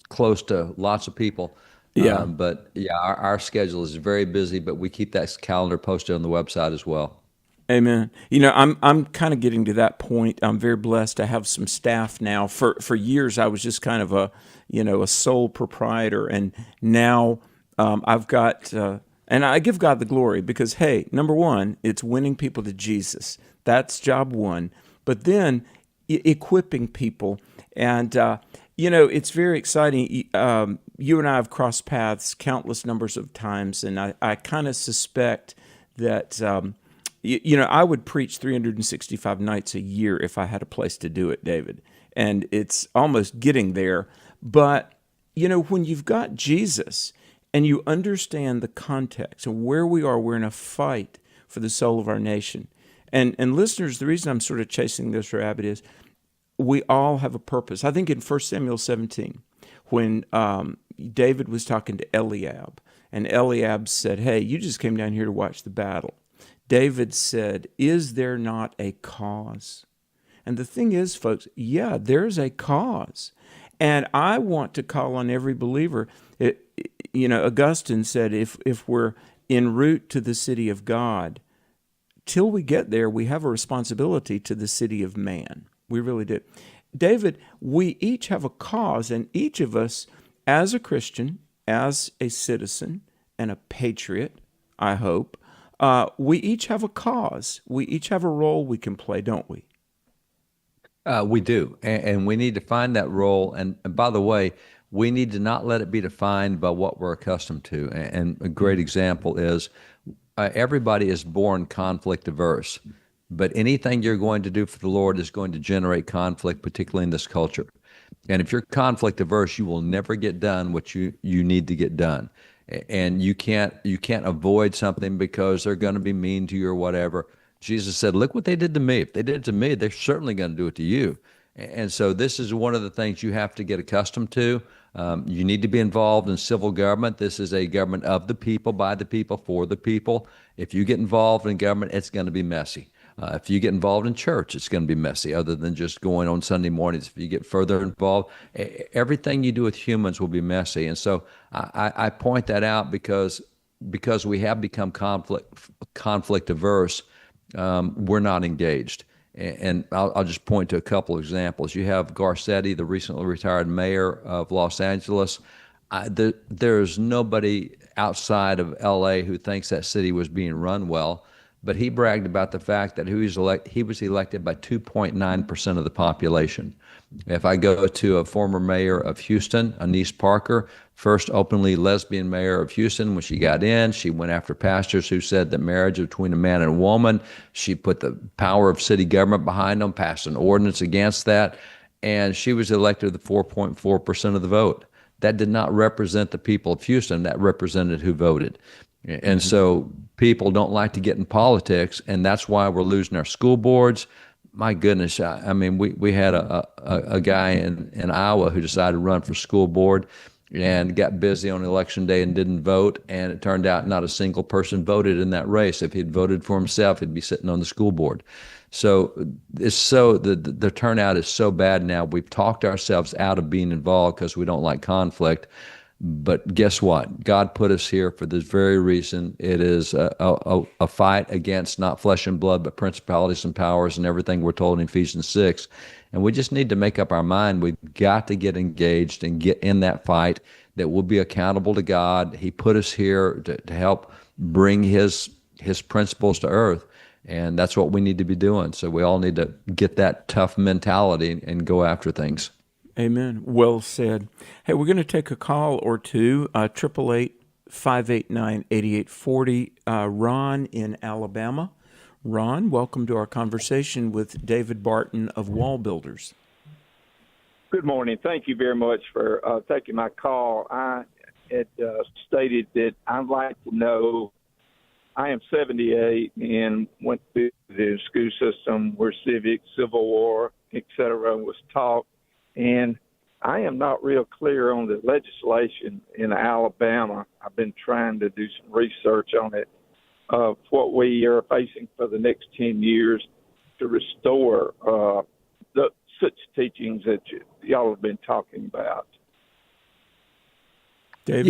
close to lots of people. Yeah. But yeah, our schedule is very busy, but we keep that calendar posted on the website as well. Amen. You know, I'm kind of getting to that point. I'm very blessed to have some staff now. For years, I was just kind of a sole proprietor, and now I've got, and I give God the glory because, hey, number one, it's winning people to Jesus. That's job one. But then equipping people, and it's very exciting. You and I have crossed paths countless numbers of times, and I kind of suspect that. I would preach 365 nights a year if I had a place to do it, David. And it's almost getting there. But, when you've got Jesus and you understand the context and where we are, we're in a fight for the soul of our nation. And listeners, the reason I'm sort of chasing this rabbit is we all have a purpose. I think in 1 Samuel 17, when David was talking to Eliab, and Eliab said, hey, you just came down here to watch the battle. David said, is there not a cause? And the thing is, folks, yeah, there's a cause. And I want to call on every believer. Augustine said, if we're en route to the city of God, till we get there, we have a responsibility to the city of man. We really do. David, we each have a cause, and each of us, as a Christian, as a citizen, and a patriot, I hope, we each have a cause. We each have a role we can play, don't we? We do, and we need to find that role. And by the way, we need to not let it be defined by what we're accustomed to. And a great example is everybody is born conflict averse, but anything you're going to do for the Lord is going to generate conflict, particularly in this culture. And if you're conflict averse, you will never get done what you need to get done. And you can't avoid something because they're going to be mean to you or whatever. Jesus said, look what they did to me. If they did it to me, they're certainly going to do it to you. And so this is one of the things you have to get accustomed to. You need to be involved in civil government. This is a government of the people, by the people, for the people. If you get involved in government, it's going to be messy. If you get involved in church, it's going to be messy, other than just going on Sunday mornings. If you get further involved, everything you do with humans will be messy. And so I point that out because we have become conflict averse, we're not engaged. And I'll just point to a couple of examples. You have Garcetti, the recently retired mayor of Los Angeles. There's nobody outside of L.A. who thinks that city was being run well. But he bragged about the fact that he was elected by 2.9% of the population. If I go to a former mayor of Houston, Anise Parker, first openly lesbian mayor of Houston, when she got in, she went after pastors who said that marriage between a man and a woman, she put the power of city government behind them, passed an ordinance against that, and she was elected with 4.4% of the vote. That did not represent the people of Houston. That represented who voted. And so people don't like to get in politics, and that's why we're losing our school boards. My goodness, I mean, we had a guy in Iowa who decided to run for school board and got busy on election day and didn't vote, and it turned out not a single person voted in that race. If he'd voted for himself, he'd be sitting on the school board. So the turnout is so bad now. We've talked ourselves out of being involved because we don't like conflict. But guess what? God put us here for this very reason. It is a fight against not flesh and blood, but principalities and powers and everything we're told in Ephesians 6. And we just need to make up our mind. We've got to get engaged and get in that fight, that we'll be accountable to God. He put us here to help bring his principles to earth. And that's what we need to be doing. So we all need to get that tough mentality and go after things. Amen. Well said. Hey, we're going to take a call or two. 888-589-8840. Ron in Alabama. Ron, welcome to our conversation with David Barton of WallBuilders. Good morning. Thank you very much for taking my call. I had stated that I'd like to know, I am 78 and went through the school system where civics, Civil War, et cetera, was taught. And I am not real clear on the legislation in Alabama. I've been trying to do some research on it, of what we are facing for the next 10 years to restore such teachings that y'all have been talking about. David,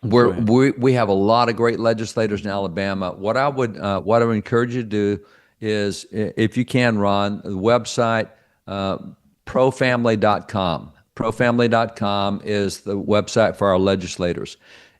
we have a lot of great legislators in Alabama. What I would encourage you to do is, if you can, Ron, the website profamily.com. Profamily.com is the website for our legislators,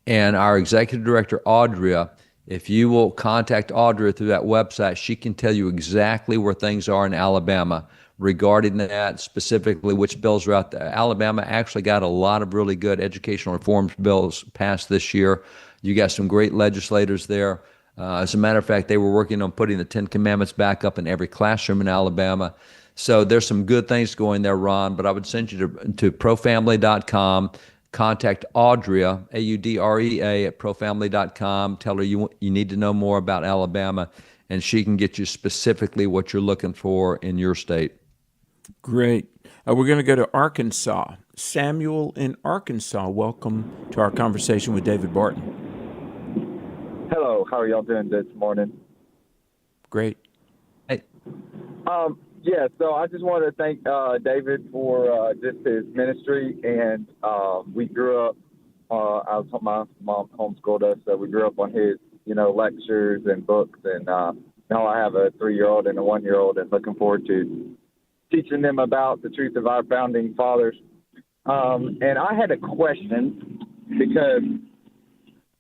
and our executive director Audria. If you will contact Audria through that website, she can tell you exactly where things are in Alabama regarding that, specifically which bills are out there. Alabama actually got a lot of really good educational reforms bills passed this year. You got some great legislators there. As a matter of fact, they were working on putting the Ten Commandments back up in every classroom in Alabama. So there's some good things going there, Ron, but I would send you to profamily.com. Contact Audria, Audrea, at profamily.com. Tell her you need to know more about Alabama, and she can get you specifically what you're looking for in your state. Great. We're going to go to Arkansas. Samuel in Arkansas, welcome to our conversation with David Barton. Hello, how are y'all doing this morning? Great. Hey. Yeah, so I just wanted to thank David for just his ministry, and we grew up. My mom homeschooled us, so we grew up on his, lectures and books, and now I have a 3-year-old and a 1-year-old, and looking forward to teaching them about the truth of our founding fathers. And I had a question, because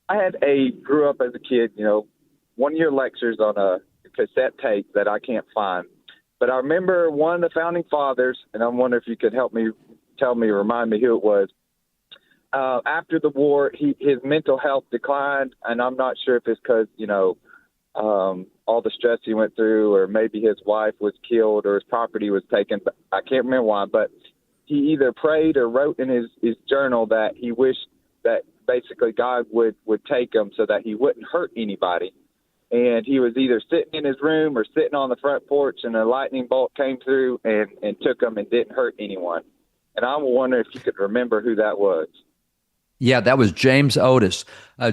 I grew up as a kid, 1 year lectures on a cassette tape that I can't find. But I remember one of the founding fathers, and I wonder if you could help me, remind me who it was. After the war, his mental health declined, and I'm not sure if it's because, all the stress he went through, or maybe his wife was killed or his property was taken. But I can't remember why, but he either prayed or wrote in his journal that he wished that basically God would take him so that he wouldn't hurt anybody. And he was either sitting in his room or sitting on the front porch, and a lightning bolt came through and took him and didn't hurt anyone. And I wonder if you could remember who that was. Yeah, that was James Otis.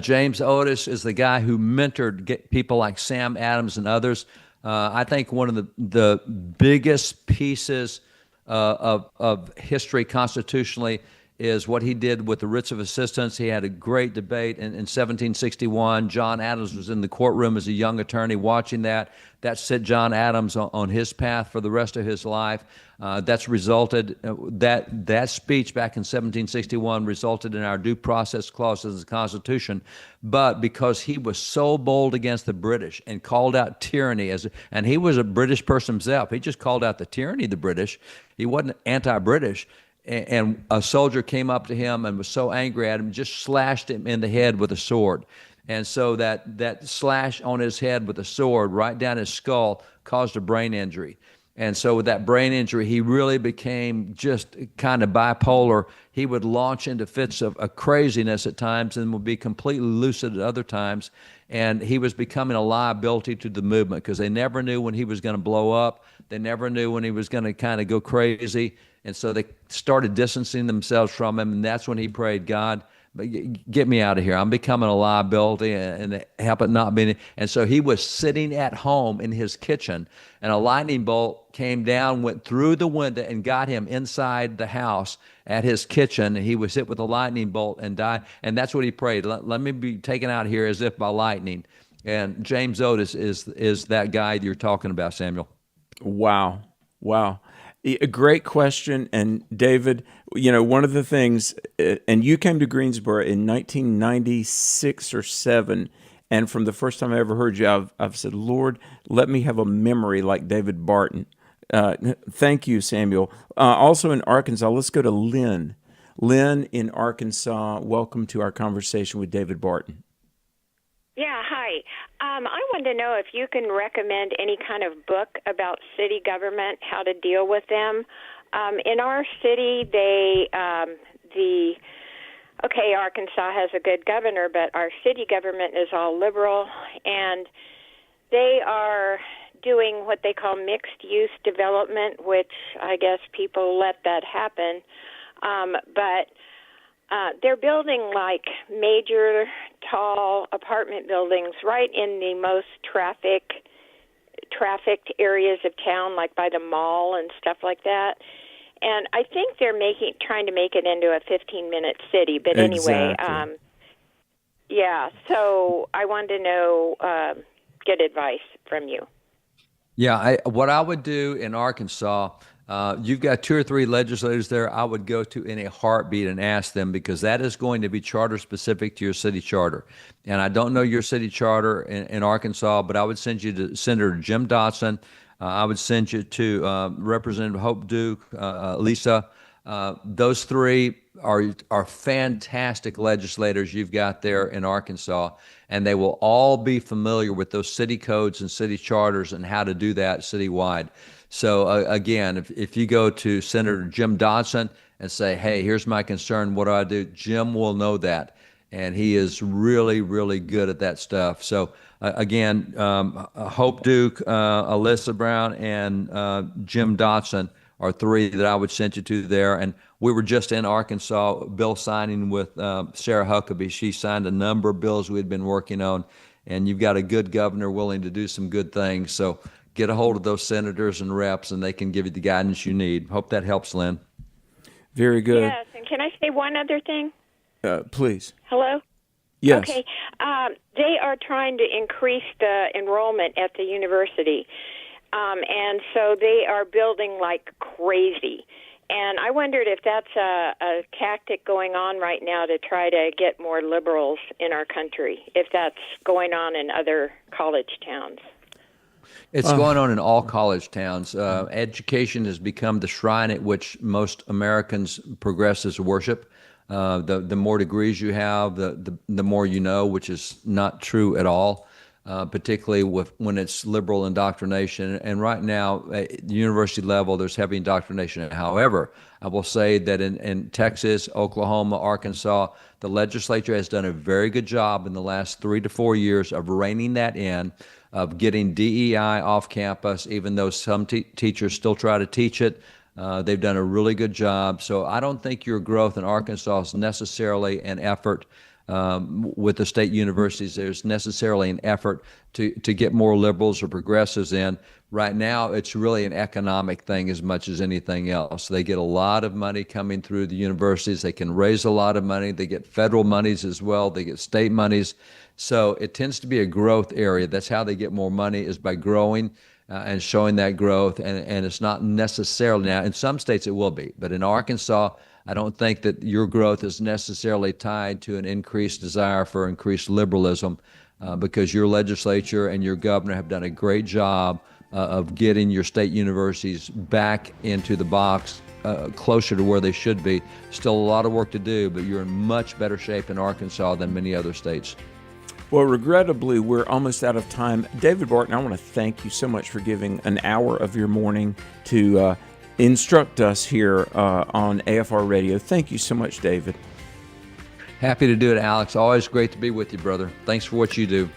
James Otis is the guy who mentored people like Sam Adams and others. I think one of the biggest pieces of history constitutionally is what he did with the writs of assistance. He had a great debate in 1761. John Adams was in the courtroom as a young attorney watching that. That set John Adams on his path for the rest of his life. That's resulted, that speech back in 1761 resulted in our due process clauses of the Constitution. But because he was so bold against the British and called out tyranny, and he was a British person himself, he just called out the tyranny of the British. He wasn't anti-British. And a soldier came up to him and was so angry at him, just slashed him in the head with a sword. And so that slash on his head with a sword right down his skull caused a brain injury. And so with that brain injury, he really became just kind of bipolar. He would launch into fits of craziness at times and would be completely lucid at other times. And he was becoming a liability to the movement, because they never knew when he was going to blow up. They never knew when he was going to kind of go crazy. And so they started distancing themselves from him, and that's when he prayed, God, get me out of here. I'm becoming a liability, and help it not be. And so he was sitting at home in his kitchen, and a lightning bolt came down, went through the window, and got him inside the house at his kitchen. And he was hit with a lightning bolt and died. And that's what he prayed. Let me be taken out here as if by lightning. And James Otis is that guy you're talking about, Samuel. Wow. A great question. And David, one of the things, and you came to Greensboro in 1996 or 7, and from the first time I ever heard you, I've said, Lord, let me have a memory like David Barton. Thank you, Samuel. Also in Arkansas, let's go to Lynn. Lynn in Arkansas, welcome to our conversation with David Barton. Yeah, hi. I wanted to know if you can recommend any kind of book about city government, how to deal with them. In our city, Arkansas has a good governor, but our city government is all liberal, and they are doing what they call mixed-use development, which I guess people let that happen. But they're building like major, tall apartment buildings right in the most trafficked areas of town, like by the mall and stuff like that. And I think they're trying to make it into a 15-minute city. But anyway, yeah. So I wanted to know, get advice from you. Yeah, what I would do in Arkansas, you've got 2 or 3 legislators there I would go to in a heartbeat and ask them, because that is going to be charter specific to your city charter. And I don't know your city charter in Arkansas, but I would send you to Senator Jim Dotson. I would send you to Representative Hope Duke, Lisa. Those 3 are fantastic legislators you've got there in Arkansas, and they will all be familiar with those city codes and city charters and how to do that citywide. So again, if you go to Senator Jim Dodson and say, hey, here's my concern, what do I do? Jim will know that, and he is really, really good at that stuff. So again, Hope Duke, Alyssa Brown, and Jim Dodson are 3 that I would send you to there. And we were just in Arkansas, bill signing with Sarah Huckabee. She signed a number of bills we had been working on, and you've got a good governor willing to do some good things. So get a hold of those senators and reps, and they can give you the guidance you need. Hope that helps, Lynn. Very good. Yes, and can I say one other thing? Please. Hello? Yes. Okay. They are trying to increase the enrollment at the university, and so they are building like crazy. And I wondered if that's a tactic going on right now to try to get more liberals in our country, if that's going on in other college towns. It's going on in all college towns. Education has become the shrine at which most Americans progressives worship. The more degrees you have, the more you know, which is not true at all, particularly when it's liberal indoctrination. And right now, at the university level, there's heavy indoctrination. However, I will say that in Texas, Oklahoma, Arkansas, the legislature has done a very good job in the last 3 to 4 years of reining that in, of getting DEI off campus, even though some teachers still try to teach it. They've done a really good job. So I don't think your growth in Arkansas is necessarily an effort with the state universities. There's necessarily an effort to get more liberals or progressives in. Right now, it's really an economic thing as much as anything else. They get a lot of money coming through the universities. They can raise a lot of money. They get federal monies as well. They get state monies. So it tends to be a growth area. That's how they get more money, is by growing and showing that growth. And it's not necessarily, now in some states it will be, but in Arkansas, I don't think that your growth is necessarily tied to an increased desire for increased liberalism, because your legislature and your governor have done a great job of getting your state universities back into the box, closer to where they should be. Still a lot of work to do, but you're in much better shape in Arkansas than many other states. Well, regrettably, we're almost out of time. David Barton, I want to thank you so much for giving an hour of your morning to instruct us here on AFR Radio. Thank you so much, David. Happy to do it, Alex. Always great to be with you, brother. Thanks for what you do.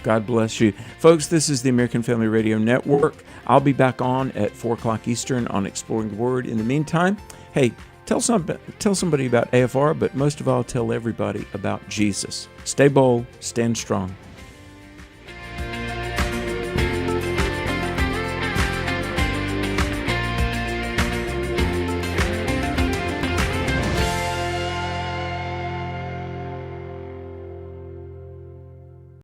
God bless you. Folks, this is the American Family Radio Network. I'll be back on at 4 o'clock Eastern on Exploring the Word. In the meantime, hey, tell somebody about AFR, but most of all, tell everybody about Jesus. Stay bold, stand strong.